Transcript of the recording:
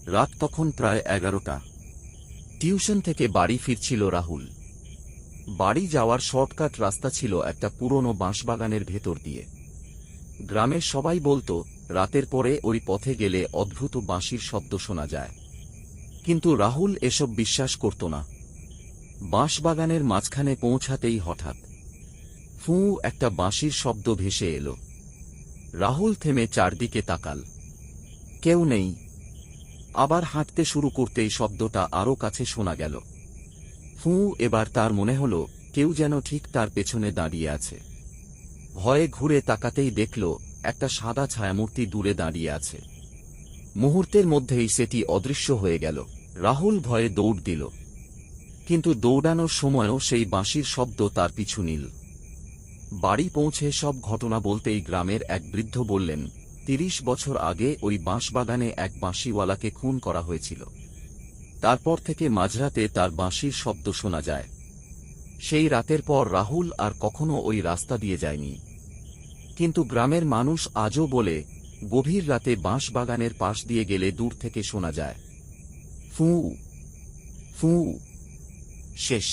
রাত তখন প্রায় 11টা। টিউশন থেকে বাড়ি ফিরছিল রাহুল। বাড়ি যাওয়ার শর্টকাট রাস্তা ছিল একটা পুরনো বাঁশবাগানের ভেতর দিয়ে। গ্রামের সবাই বলতো রাতের পরে ওই পথে গেলে অদ্ভুত বাঁশির শব্দ শোনা যায়, কিন্তু রাহুল এসব বিশ্বাস করত না। বাঁশবাগানের মাঝখানে পৌঁছাতেই হঠাৎ ফুঁ একটা বাঁশির শব্দ ভেসে এলো। রাহুল থেমে চারদিকে তাকাল। কেউ নেই। আবার হাঁটতে শুরু করতেই শব্দটা আরও কাছে শোনা গেল। ফুঁ এবার তার মনে হল কেউ যেন ঠিক তার পেছনে দাঁড়িয়ে আছে। ভয়ে ঘুরে তাকাতেই দেখল একটা সাদা ছায়ামূর্তি দূরে দাঁড়িয়ে আছে। মুহূর্তের মধ্যেই সেটি অদৃশ্য হয়ে গেল। রাহুল ভয়ে দৌড় দিল, কিন্তু দৌড়ানোর সময়ও সেই বাঁশির শব্দ তার পিছু নিল। বাড়ি পৌঁছে সব ঘটনা বলতেই গ্রামের এক বৃদ্ধ বললেন, 30 বছর আগে ওই বাঁশবাগানে এক বাঁশিওয়ালাকে খুন করা হয়েছিল। তারপর থেকে মাঝরাতে তার বাঁশির শব্দ শোনা যায়। সেই রাতের পর রাহুল আর কখনো ওই রাস্তা দিয়ে যায়নি। কিন্তু গ্রামের মানুষ আজও বলে, গভীর রাতে বাঁশবাগানের পাশ দিয়ে গেলে দূর থেকে শোনা যায় ফুঁ ফুঁ। শেষ।